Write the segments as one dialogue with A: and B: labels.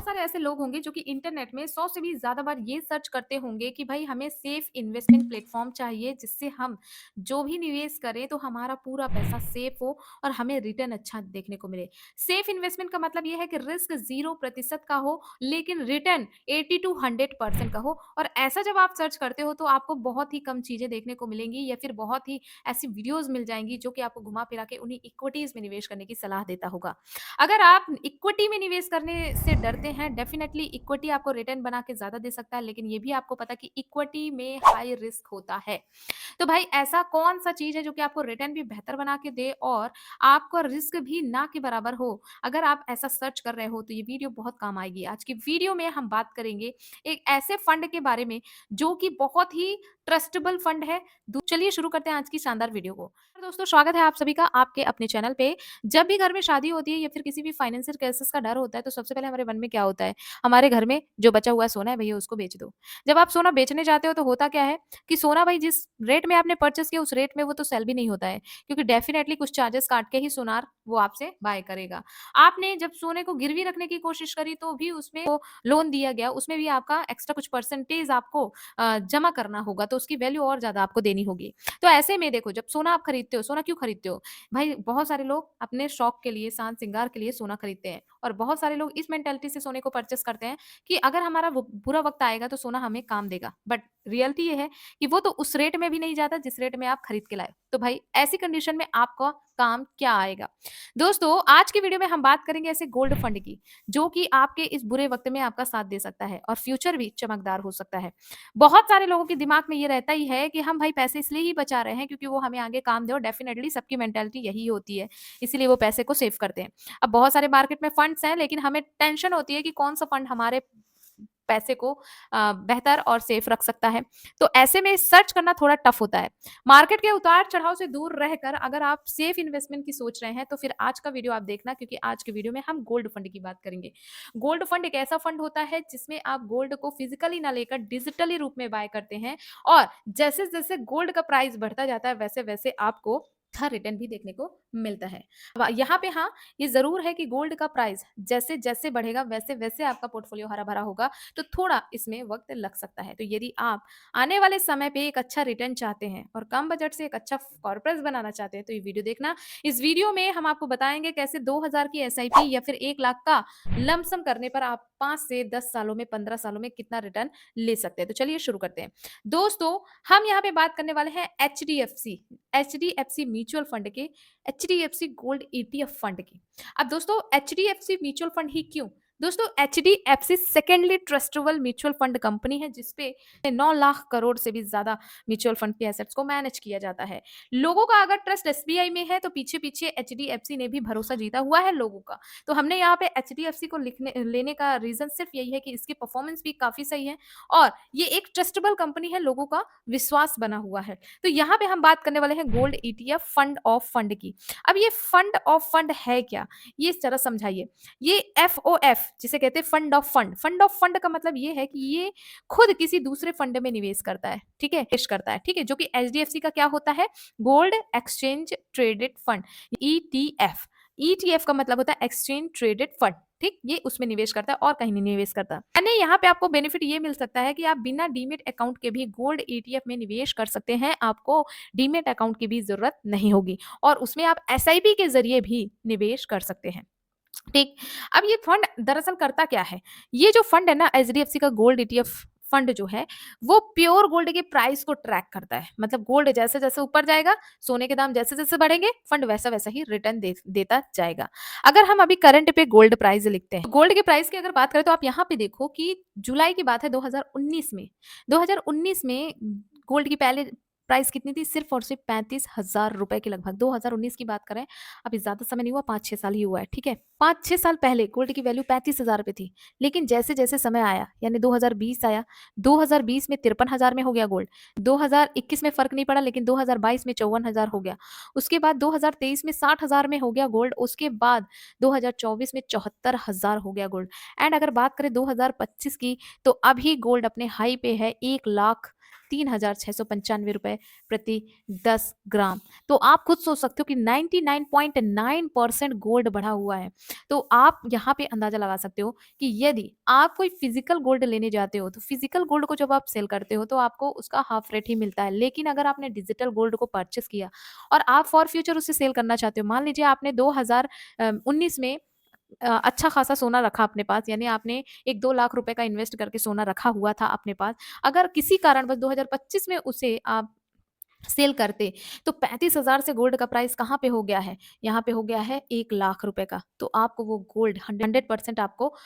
A: सारे ऐसे लोग होंगे जो कि इंटरनेट में 100 से भी ज़्यादा बार ये सर्च करते होंगे कि भाई हमें सेफ इन्वेस्टमेंट प्लेटफ़ॉर्म चाहिए जिससे हम जो भी निवेश करें तो हमारा पूरा पैसा सेफ हो और हमें रिटर्न अच्छा देखने को मिले। सेफ इन्वेस्टमेंट का मतलब ये है कि रिस्क 0% का हो लेकिन रिटर्न 80 टू 100% का हो और ऐसा जब आप सर्च करते हो तो आपको बहुत ही कम चीज़ें देखने को मिलेंगी या फिर बहुत ही ऐसी वीडियोज़ मिल जाएँगी जो कि आपको घुमा-फिरा के उन्हीं इक्विटीज़ में निवेश करने की सलाह देता होगा। अगर आप इक्विटी में निवेश करने से डरते हैं, डेफिनिटली इक्विटी आपको रिटर्न बना के ज़्यादा दे सकता है, लेकिन ये भी आपको पता है कि इक्विटी में हाई रिस्क होता है। तो भाई ऐसा कौन-सा चीज़ है जो कि आपको रिटर्न भी बेहतर बना के दे और आपका रिस्क भी ना के बराबर हो? अगर आप ऐसा सर्च कर रहे हो तो ये वीडियो बहुत काम आएगी। आज की वीडियो में हम बात करेंगे एक ऐसे फंड के बारे में जो कि बहुत ही ट्रस्टेबल फंड है। चलिए शुरू करते हैं आज की शानदार वीडियो को। दोस्तों स्वागत है आप सभी का आपके अपने चैनल पे। जब भी घर में शादी होती है या फिर किसी भी फाइनेंशियल क्राइसिस का डर होता है तो सबसे पहले हमारे मन में क्या होता है? हमारे घर में जो बचा हुआ सोना है भैया उसको बेच दो। जब आप सोना बेचने जाते हो तो होता क्या है कि सोना भाई जिस रेट में आपने परचेज़ किया उस रेट में वो तो सेल भी नहीं होता है क्योंकि डेफिनिटली कुछ चार्जेस काट के ही सुनार वो आपसे बाय करेगा। आपने जब सोने को गिरवी रखने की कोशिश करी तो भी उसमें वो लोन दिया गया, उसमें भी आपका एक्स्ट्रा कुछ परसेंटेज आपको जमा करना होगा तो उसकी वैल्यू और ज़्यादा आपको देनी होगी। तो ऐसे में देखो जब सोना आप खरीदते हो, सोना क्यों खरीदते हो? भाई बहुत सारे लोग अपने शौक के लिए, शान-श्रृंगार के लिए सोना खरीदते हैं और बहुत सारे लोग इस मेंटालिटी से सोने को परचेज़ करते हैं कि अगर हमारा वो बुरा वक़्त आएगा तो सोना हमें काम देगा। बट रियलिटी ये है कि वो तो उस रेट में भी नहीं जाता जिस रेट में आप खरीद के लाए। तो भाई ऐसी कंडीशन में आपका काम क्या आएगा? दोस्तों आज की वीडियो में हम बात करेंगे ऐसे गोल्ड फंड की, जो कि आपके इस बुरे वक़्त में आपका साथ दे सकता है और फ्यूचर भी चमकदार हो सकता है। बहुत सारे लोगों के दिमाग में ये रहता ही है कि हम भाई पैसे इसलिए ही बचा रहे हैं क्योंकि वो हमें आगे काम दे और डेफिनिटली सबकी मेंटालिटी यही होती है, इसीलिए वो पैसे को सेव करते हैं। अब बहुत सारे मार्केट में फंड्स हैं लेकिन हमें टेंशन होती है कि कौन-सा फंड हमारे पैसे को बेहतर और सेफ रख सकता है। तो ऐसे में सर्च करना थोड़ा टफ होता है। मार्केट के उतार-चढ़ाव से दूर रहकर अगर आप सेफ इन्वेस्टमेंट की सोच रहे हैं तो फिर आज का वीडियो आप देखना क्योंकि आज के वीडियो में हम गोल्ड फंड की बात करेंगे। गोल्ड फंड एक ऐसा फंड होता है जिसमें आप गोल्ड को फिजिकली ना लेकर डिजिटली रूप में बाय करते हैं और जैसे-जैसे गोल्ड का प्राइस बढ़ता जाता है वैसे-वैसे आपको अच्छा रिटर्न भी देखने को मिलता है। अब यहाँ पे हाँ, ये ज़रूर है कि गोल्ड का प्राइस जैसे-जैसे बढ़ेगा वैसे-वैसे आपका पोर्टफोलियो हरा-भरा होगा, तो थोड़ा इसमें वक़्त लग सकता है। तो यदि आप आने वाले समय पे एक अच्छा रिटर्न चाहते हैं और कम बजट से एक अच्छा कॉर्पस बनाना चाहते हैं, तो ये वीडियो देखना। इस वीडियो में हम आपको बताएँगे कैसे 2000 की एसआईपी या फिर 1 लाख का लमसम करने पर आप 5 से 10 सालों में, 15 सालों में कितना रिटर्न ले सकते हैं। तो चलिए शुरू करते हैं। दोस्तों, हम यहाँ पे बात करने वाले हैं एचडीएफसी म्यूचुअल फंड के, एचडीएफसी गोल्ड ईटीएफ फंड की। अब दोस्तों एचडीएफसी म्यूचुअल फंड ही क्यों? दोस्तों HDFC secondly trustable mutual fund company है जिसपे 9 लाख करोड़ से भी ज्यादा म्यूचुअल फंड के एसेट्स को मैनेज किया जाता है। लोगों का अगर ट्रस्ट एसबीआई में है तो पीछे-पीछे एचडीएफसी ने भी भरोसा जीता हुआ है लोगों का। तो हमने यहाँ पे एचडीएफसी को लिखने लेने का रीजन सिर्फ यही है कि इसकी परफॉर्मेंस भी काफी सही है और ये एक ट्रस्टेबल कंपनी है, लोगों का विश्वास बना हुआ है। तो यहाँ पे हम बात करने वाले हैं gold ETF fund of fund की। अब ये फंड ऑफ फंड है क्या? ये जरा समझाइए। ये एफओएफ जिसे कहते हैं फंड ऑफ फंड का मतलब ये है कि ये खुद किसी दूसरे फंड में निवेश करता है, ठीक है? निवेश करता है, ठीक है? जो कि एचडीएफसी का क्या होता है? Gold exchange traded fund, ETF. ETF का मतलब होता है एक्सचेंज ट्रेडेड फंड, ठीक? ये उसमें निवेश करता है और कहीं नहीं निवेश करता। यानी यहाँ पे आपको बेनिफिट ये मिल सकता है कि आप बिना डीमैट अकाउंट के भी गोल्ड ईटीएफ में निवेश कर सकते हैं। आपको डीमैट अकाउंट की भी ज़रूरत नहीं होगी और उसमें आप एसआईपी के ज़रिए भी निवेश कर सकते हैं। ठीक। अब ये फंड दरअसल करता क्या है? ये जो फंड है ना एचडीएफसी का गोल्ड ईटीएफ फंड जो है, वो प्योर गोल्ड के प्राइस को ट्रैक करता है। मतलब गोल्ड जैसे-जैसे ऊपर जाएगा, सोने के दाम जैसे-जैसे बढ़ेंगे, फंड वैसा-वैसा ही रिटर्न देता जाएगा। अगर हम अभी करंट पे गोल्ड प्राइस लिखते हैं, गोल्ड के प्राइस की अगर बात करें तो आप यहाँ पे देखो कि जुलाई की बात है 2019 में। 2019 में गोल्ड की पहले प्राइस कितनी थी? सिर्फ़ और सिर्फ़ ₹35,000 के लगभग। 2019 की बात करें, अभी ज़्यादा समय नहीं हुआ, 5-6 साल ही हुआ है, ठीक है? 5-6 साल पहले गोल्ड की वैल्यू ₹35,000 थी। लेकिन जैसे-जैसे समय आया, यानी 2020 आया, 2020 में 53,000 में हो गया गोल्ड। 2021 में फ़र्क नहीं पड़ा, लेकिन 2022 में 54,000 हो गया। उसके बाद 2023 में 60,000 में हो गया गोल्ड। उसके बाद 2024 में 74,000 हो गया गोल्ड। एंड अगर बात करें 2025 की, तो अभी गोल्ड अपने हाई पे है, 1 लाख ₹3,695 प्रति 10 ग्राम। तो आप खुद सोच सकते हो कि 99.9% गोल्ड बढ़ा हुआ है। तो आप यहाँ पे अंदाज़ा लगा सकते हो कि यदि आप कोई फिज़िकल गोल्ड लेने जाते हो, तो फिज़िकल गोल्ड को जब आप सेल करते हो, तो आपको उसका हाफ रेट ही मिलता है। लेकिन अगर आपने डिजिटल गोल्ड को परचेज़ किया और आप फॉर फ्यूचर उसे सेल करना चाहते हो, मान लीजिए आपने 19 में अच्छा खासा सोना रखा अपने पास, यानी आपने एक 2 लाख रुपए का इन्वेस्ट करके सोना रखा हुआ था अपने पास। अगर किसी कारणवश 2025 में उसे आप सेल करते, तो 35,000 से गोल्ड का प्राइस कहाँ पे हो गया है? यहाँ पे हो गया है 1 लाख रुपए का। तो आपको वो गोल्ड 100% आपको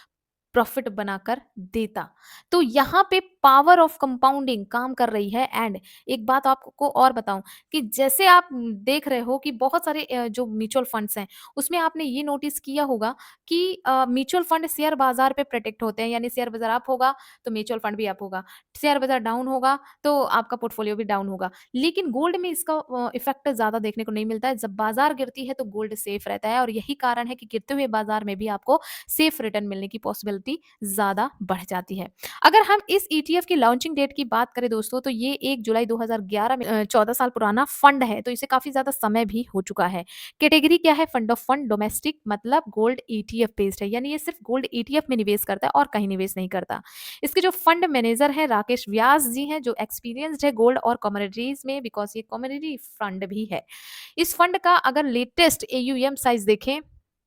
A: प्रॉफिट बनाकर देता। तो यहाँ पे पावर ऑफ कंपाउंडिंग काम कर रही है। एंड एक बात आपको और बताऊँ कि जैसे आप देख रहे हो कि बहुत सारे जो म्यूचुअल फंड्स हैं, उसमें आपने ये नोटिस किया होगा कि म्यूचुअल फंड शेयर बाज़ार पे प्रोटेक्ट होते हैं, यानी शेयर बाज़ार अप होगा, तो म्यूचुअल फंड भी अप होगा। शेयर बाज़ार डाउन होगा, तो आपका पोर्टफोलियो भी डाउन होगा। लेकिन गोल्ड में इसका इफ़ेक्ट ज़्यादा देखने को नहीं मिलता है। जब बाज़ार गिरती है, तो गोल्ड सेफ रहता है और यही कारण है कि गिरते हुए बाज़ार में भी आपको सेफ रिटर्न मिलने की पॉसिबिलिटी ज़्यादा बढ़ जाती है। अगर हम इस ईटीएफ की लॉन्चिंग डेट की बात करें दोस्तों, तो ये 1 जुलाई 2011 में 14 साल पुराना फंड है, तो इसे काफ़ी ज़्यादा समय भी हो चुका है। कैटेगरी क्या है? फंड ऑफ फंड डोमेस्टिक, मतलब गोल्ड ईटीएफ बेस्ड है, यानी ये सिर्फ गोल्ड ईटीएफ में निवेश करता है और कहीं निवेश नहीं करता। इसके जो फंड मैनेजर हैं राकेश व्यास जी हैं, जो एक्सपीरियंस्ड है गोल्ड और कमोडिटीज़ में, बिकॉज़ ये कमोडिटी फंड भी है। इस फंड का अगर लेटेस्ट एयूएम साइज़ देखें,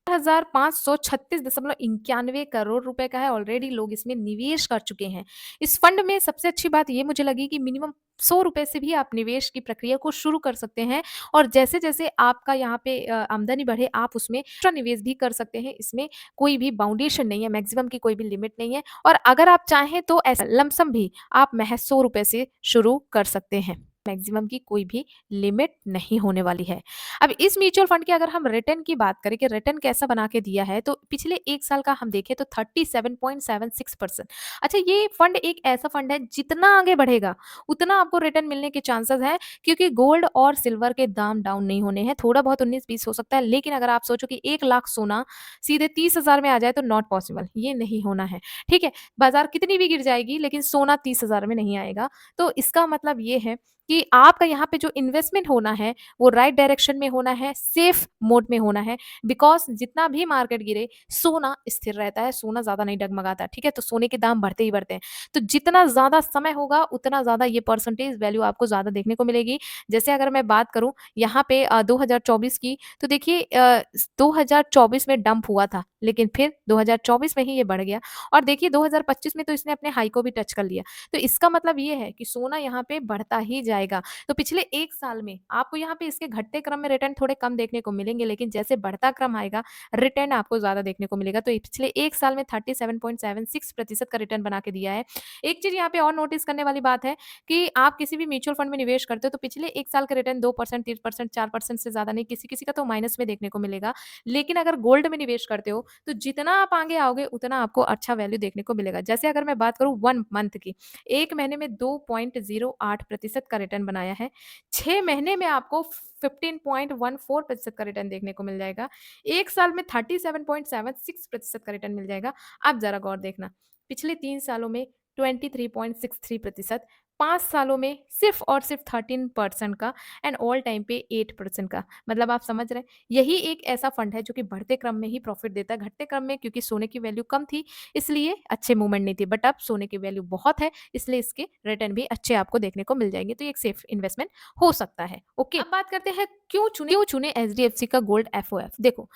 A: 4,536.91 करोड़ रुपए का है। ऑलरेडी लोग इसमें निवेश कर चुके हैं। इस फंड में सबसे अच्छी बात ये मुझे लगी कि मिनिमम ₹100 से भी आप निवेश की प्रक्रिया को शुरू कर सकते हैं और जैसे-जैसे आपका यहाँ पे आमदनी बढ़े, आप उसमें एक्स्ट्रा निवेश भी कर सकते हैं। इसमें कोई भी बाउंडेशन नहीं है, मैक्सिमम की कोई भी लिमिट नहीं है और अगर आप चाहें तो ऐसा लमसम भी आप महज़ ₹100 से शुरू कर सकते हैं। मैक्सिमम की कोई भी लिमिट नहीं होने वाली है। अब इस म्यूचुअल फंड की अगर हम रिटर्न की बात करें कि रिटर्न कैसा बना के दिया है, तो पिछले 1 साल का हम देखें तो 37.76%। अच्छा, ये फंड एक ऐसा फंड है जितना आगे बढ़ेगा, उतना आपको रिटर्न मिलने के चांसेस हैं क्योंकि गोल्ड और सिल्वर के दाम डाउन नहीं होने हैं। थोड़ा बहुत 19-20 हो सकता है, लेकिन अगर आप सोचो कि 1 लाख सोना सीधे 30,000 में आ जाए तो नॉट पॉसिबल, ये नहीं होना है, ठीक है? बाज़ार कितनी भी गिर जाएगी लेकिन सोना 30,000 में नहीं आएगा। तो इसका मतलब ये है कि आपका यहाँ पे जो इन्वेस्टमेंट होना है वो राइट डायरेक्शन में होना है, सेफ मोड में होना है बिकॉज़ जितना भी मार्केट गिरे, सोना स्थिर रहता है, सोना ज़्यादा नहीं डगमगाता, ठीक है? तो सोने के दाम बढ़ते ही बढ़ते हैं। तो जितना ज़्यादा समय होगा, उतना ज़्यादा ये परसेंटेज वैल्यू आपको ज़्यादा देखने को मिलेगी। जैसे अगर मैं बात करूँ यहाँ पे 2024 की, तो देखिए 2024 में डंप हुआ था, लेकिन फिर 2024 में ही ये बढ़ गया और देखिए 2025 में तो इसने अपने हाई को भी टच कर लिया। तो इसका मतलब ये है कि सोना यहाँ पे बढ़ता ही जाएगा। तो पिछले 1 साल में आपको यहाँ पे इसके घटते क्रम में रिटर्न थोड़े कम देखने को मिलेंगे, लेकिन जैसे बढ़ता क्रम आएगा, रिटर्न आपको ज़्यादा देखने को मिलेगा। तो ये पिछले 1 साल में 37.76% का रिटर्न बना के दिया है। एक चीज़ यहाँ पे और नोटिस करने वाली बात है कि आप किसी भी म्यूचुअल फंड में निवेश करते हो, तो पिछले 1 साल का रिटर्न 2%, 3%, 4% से ज़्यादा नहीं, किसी-किसी का तो माइनस में देखने को मिलेगा। लेकिन अगर गोल्ड में निवेश करते हो, तो जितना आप आगे आओगे, उतना आपको अच्छा वैल्यू देखने को मिलेगा। जैसे अगर मैं बात करूँ 1 मंथ की, 1 महीने में 2.08% का रिटर्न बनाया है। 6 महीने में आपको 15.14% का रिटर्न देखने को मिल जाएगा। 1 साल में 37.76% का रिटर्न मिल जाएगा। अब ज़रा गौर देखना, पिछले 3 सालों में 23.63%, 5 सालों में सिर्फ़ और सिर्फ़ 13% का एंड ऑल टाइम पे 8% का। मतलब आप समझ रहे हैं, यही एक ऐसा फंड है जो कि बढ़ते क्रम में ही प्रॉफ़िट देता है। घटते क्रम में क्योंकि सोने की वैल्यू कम थी, इसलिए अच्छे मूवमेंट नहीं थी। बट अब सोने की वैल्यू बहुत है, इसलिए इसके रिटर्न भी अच्छे आपको देखने को मिल जाएँगे। तो ये एक सेफ इन्वेस्टमेंट हो सकता है। ओके, अब बात करते हैं क्यों चुने एचडीएफसी का गोल्ड एफओएफ। देखो,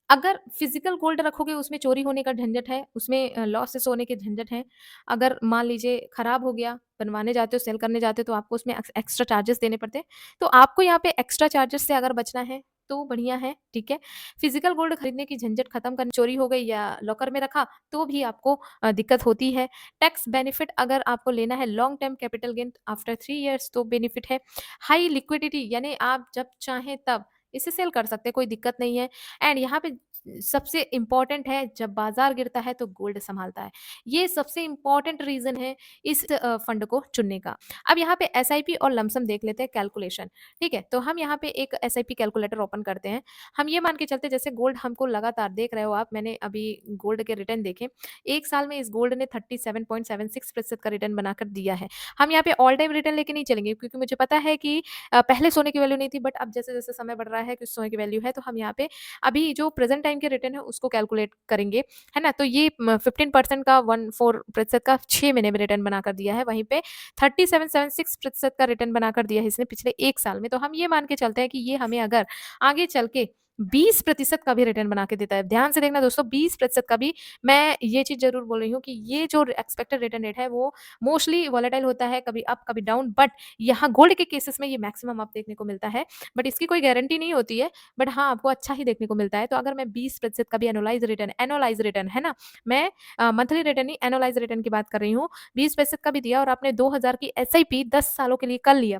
A: अगर फिजिकल गोल्ड रखोगे उसमें चोरी होने का झंझट है, उसमें लॉसेस होने के झंझट हैं। अगर मान लीजिए खराब हो गया, बनवाने जाते हो, सेल करने जाते हो तो आपको उसमें एक्स्ट्रा चार्जेस देने पड़ते हैं। तो आपको यहाँ पे एक्स्ट्रा चार्जेस से अगर बचना है तो बढ़िया है, ठीक है। फिजिकल गोल्ड खरीदने की झंझट खत्म करनी, चोरी हो गई या लॉकर में रखा तो भी आपको दिक्कत होती है। टैक्स बेनिफिट अगर आपको लेना है, long term capital gain after 3 years तो बेनिफिट है। हाई लिक्विडिटी यानी आप जब चाहें तब इसे सेल कर सकते हैं, कोई दिक्कत नहीं है। एंड यहाँ पे सबसे इम्पोर्टेंट है, जब बाज़ार गिरता है तो गोल्ड सँभालता है। ये सबसे इम्पोर्टेंट रीज़न है इस फंड को चुनने का। अब यहाँ पे एसआईपी और लमसम देख लेते हैं कैलकुलेशन, ठीक है? तो हम यहाँ पे एक एसआईपी कैलकुलेटर ओपन करते हैं। हम ये मान के चलते हैं जैसे गोल्ड हमको लगातार देख रहे हो आप, मैंने अभी गोल्ड के रिटर्न देखे। 1 साल में इस गोल्ड ने 37.76% का रिटर्न बनाकर दिया है। हम यहाँ पे ऑल टाइम रिटर्न लेके नहीं चलेंगे क्योंकि मुझे पता है कि पहले सोने की वैल्यू नहीं थी, बट अब जैसे-जैसे समय बढ़ रहा है कि सोने की वैल्यू है, तो हम यहाँ पे अभी जो प्रेज़ेंट टाइम के रिटर्न है उसको कैलकुलेट करेंगे, है ना? तो ये 15% का 14% का 6 महीने में रिटर्न बनाकर दिया है। वहीं पे 37.76% का रिटर्न बनाकर दिया है इसने पिछले 1 साल में। तो हम ये मान के चलते हैं कि ये हमें अगर आगे चल के 20% का भी रिटर्न बना के देता है। ध्यान से देखना दोस्तों, 20% का भी। मैं ये चीज़ ज़रूर बोल रही हूँ कि ये जो एक्सपेक्टेड रिटर्न रेट है वो मोस्टली वोलेटाइल होता है, कभी अप कभी डाउन, बट यहाँ गोल्ड के केसेस में ये मैक्सिमम अप देखने को मिलता है। बट इसकी कोई गारंटी नहीं होती है, बट हाँ, आपको अच्छा ही देखने को मिलता है। तो अगर मैं 20% का भी एनुअलाइज़ रिटर्न है ना, मैं मंथली रिटर्न नहीं, एनुअलाइज़ रिटर्न की बात कर रही हूँ। 20% का भी दिया और आपने 2000 की एसआईपी 10 सालों के लिए कर लिया।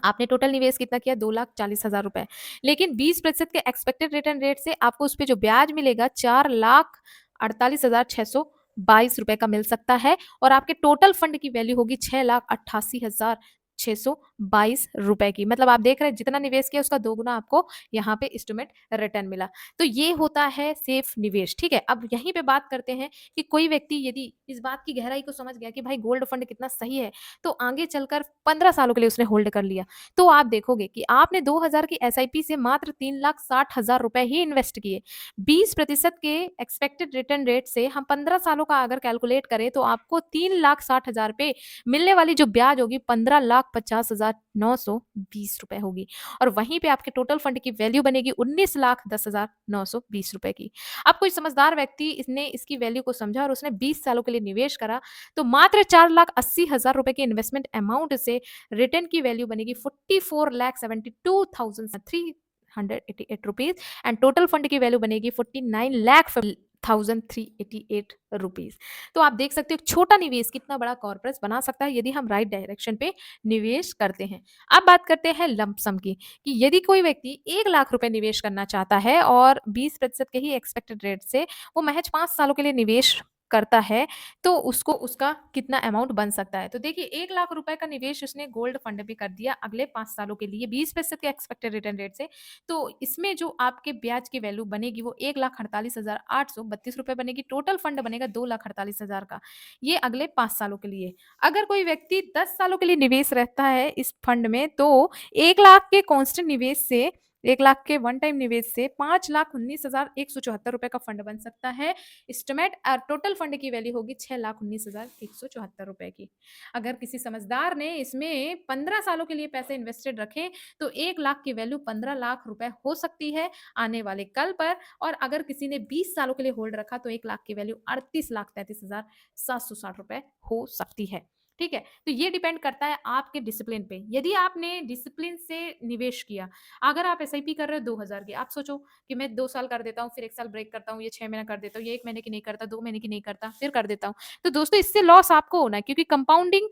A: आपने टोटल निवेश कितना किया? 2,40,000 रुपए। लेकिन 20% के एक्सपेक्टेड रिटर्न रेट से आपको उसपे जो ब्याज मिलेगा 4,48,622 रुपए का मिल सकता है और आपके टोटल फंड की वैल्यू होगी 6,88,622 रुपए की। मतलब आप देख रहे हैं जितना निवेश किया उसका दोगुना आपको यहाँ पे एस्टीमेट रिटर्न मिला। तो ये होता है सेफ निवेश, ठीक है? अब यहीं पे बात करते हैं कि कोई व्यक्ति यदि इस बात की गहराई को समझ गया कि भाई गोल्ड फंड कितना सही है, तो आगे चलकर 15 सालों के लिए उसने होल्ड कर लिया। तो आप देखोगे कि आपने 2000 की एसआईपी से मात्र 3,60,000 रुपए ही इन्वेस्ट किए। 20% के एक्सपेक्टेड रिटर्न रेट से हम 15 सालों का अगर कैलकुलेट करें तो आपको 3,60,000 पे मिलने वाली जो ब्याज होगी 15,50,920 रुपए होगी और वहीं पे आपके टोटल फंड की वैल्यू बनेगी 19,10,920 रुपए की। अब कोई समझदार व्यक्ति इसने इसकी वैल्यू को समझा और उसने 20 सालों के लिए निवेश करा, तो मात्र 4,80,000 रुपए के इन्वेस्टमेंट अमाउंट से रिटर्न की वैल्यू बनेगी 44,72,388 रुपीज एंड टोटल फंड की वैल्यू बनेगी 49,0388 रुपीज। तो आप देख सकते हो एक छोटा निवेश कितना बड़ा कॉर्पस बना सकता है यदि हम राइट डायरेक्शन पे निवेश करते हैं। अब बात करते हैं लंपसम की, कि यदि कोई व्यक्ति 1 लाख रुपए निवेश करना चाहता है और 20% के ही एक्सपेक्टेड रेट से वो महज 5 सालों के लिए निवेश करता है, तो उसको उसका कितना अमाउंट बन सकता है। तो देखिए 1 लाख रुपए का निवेश उसने गोल्ड फंड में कर दिया अगले 5 सालों के लिए 20% के एक्सपेक्टेड रिटर्न रेट से। तो इसमें जो आपके ब्याज की वैल्यू बनेगी वो 1,48,832 रुपए बनेगी। टोटल फंड बनेगा 2,48,000 का। ये अगले 5 सालों के लिए। अगर कोई व्यक्ति 10 सालों के लिए निवेश रहता है इस फंड में, तो 1 लाख के कांस्टेंट निवेश से 1 लाख के वन टाइम निवेश से 5,19,174 रुपए का फंड बन सकता है। एस्टिमेट टोटल फंड की वैल्यू होगी 6,19,174 रुपए की। अगर किसी समझदार ने इसमें 15 सालों के लिए पैसे इन्वेस्टेड रखे, तो 1 लाख की वैल्यू 15 लाख रुपए हो सकती है आने वाले कल पर और अगर किसी ने 20 सालों के लिए होल्ड रखा, तो 1 लाख की वैल्यू 38,33,760 रुपए हो सकती है। ठीक है? तो ये डिपेंड करता है आपके डिसिप्लिन पे। यदि आपने डिसिप्लिन से निवेश किया, अगर आप एसआईपी कर रहे हो 2000 की, आप सोचो कि मैं 2 साल कर देता हूँ, फिर 1 साल ब्रेक करता हूँ, ये 6 महीना कर देता हूँ, ये 1 महीने की नहीं करता, 2 महीने की नहीं करता, फिर कर देता हूँ। तो दोस्तों इससे लॉस आपको होना है क्योंकि कंपाउंडिंग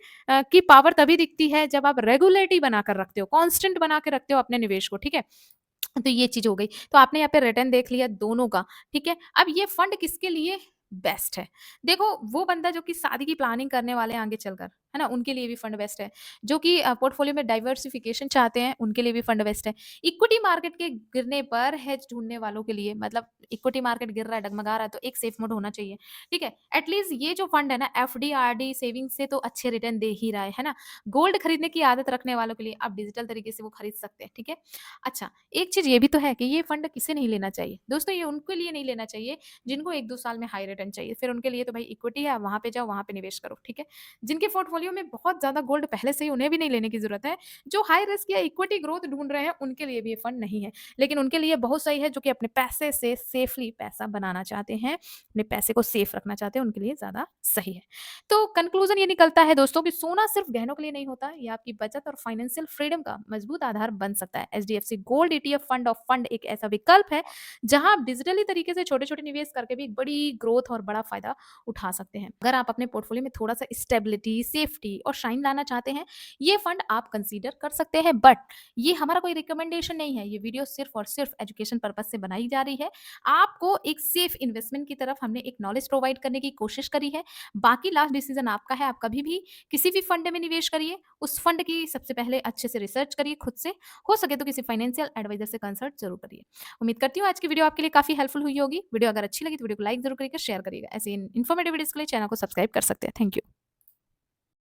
A: की पावर तभी दिखती है जब आप रेगुलेरिटी बनाकर रखते हो, कांस्टेंट बना के रखते हो अपने निवेश को, ठीक है? तो ये चीज़ हो गई। तो आपने यहाँ पे रिटर्न देख लिया दोनों का, ठीक है? अब ये फंड किसके लिए बेस्ट है? देखो वो बंदा जो कि शादी की प्लानिंग करने वाले हैं आगे चलकर, है ना? उनके लिए भी फंड बेस्ट है। जो कि पोर्टफोलियो में डाइवर्सिफिकेशन चाहते हैं, उनके लिए भी फंड बेस्ट है। इक्विटी मार्केट के गिरने पर हेज ढूँढने वालों के लिए मतलब इक्विटी मार्केट गिर रहा है, डगमगा रहा है, तो एक सेफ मोड होना चाहिए, ठीक है? एटलीस्ट ये जो फंड है ना एफडी, आरडी, सेविंग्स से तो अच्छे रिटर्न दे ही रहा है ना? गोल्ड खरीदने की आदत रखने वालों के लिए आप डिजिटल तरीके से वो खरीद सकते हैं, ठीक है? अच्छा, एक चीज़ ये भी तो है कि ये फंड किसे नहीं लेना चाहिए? दोस्तों ये उनके लिए नहीं लेना चाहिए जिनको 1-2 साल में हाई रिटर्न चाहिए। फिर उनके लिए तो भाई इक्विटी है, वहाँ पे जाओ, वहाँ पे निवेश करो, ठीक है? जिनके पोर्टफोलियो में बहुत ज़्यादा गोल्ड पहले से ही उन्हें भी नहीं लेने की ज़रूरत है। जो हाई रिस्क या इक्विटी ग्रोथ ढूँढ रहे हैं, उनके लिए भी ये फंड नहीं है। लेकिन उनके लिए बहुत सही है जो कि अपने पैसे से सेफली पैसा बनाना चाहते हैं, अपने पैसे को सेफ रखना चाहते हैं, उनके लिए ज़्यादा सही है। तो कंक्लूज़न ये निकलता है दोस्तों कि सोना सिर्फ गहनों के लिए नहीं होता, ये आपकी बचत और फाइनेंशियल फ्रीडम का मजबूत आधार बन सकता है। HDFC gold ETF fund of fund एक ऐसा विकल्प है, जहां आप डिजिटली तरीके से छोटे-छोटे निवेश करके भी एक बड़ी ग्रोथ और बड़ा फायदा उठा सकते हैं। अगर आप अपने पोर्टफोलियो में थोड़ा-सा स्टेबिलिटी, सेफ्टी सेफ्टी और शाइन लाना चाहते हैं, ये फंड आप कंसीडर कर सकते हैं। बट ये हमारा कोई रिकमेंडेशन नहीं है, ये वीडियो सिर्फ और सिर्फ एजुकेशन पर्पज से बनाई जा रही है। आपको एक सेफ इन्वेस्टमेंट की तरफ हमने एक नॉलेज प्रोवाइड करने की कोशिश करी है। बाकी लास्ट डिसीजन आपका है, आप कभी भी किसी भी फंड में निवेश करिए, उस फंड की सबसे पहले अच्छे से रिसर्च करिए खुद से, हो सके तो किसी फाइनेंशियल एडवाइजर से कंसल्ट जरूर करिए। उम्मीद करती हूँ आज की वीडियो आपके लिए काफी हेल्पफुल हुई होगी। वीडियो अगर अच्छी लगी तो वीडियो को लाइक जरूर करिएगा, शेयर करिएगा। ऐसे इन्फॉर्मेटिव वीडियोस के लिए चैनल को सब्सक्राइब कर सकते हैं। Thank you.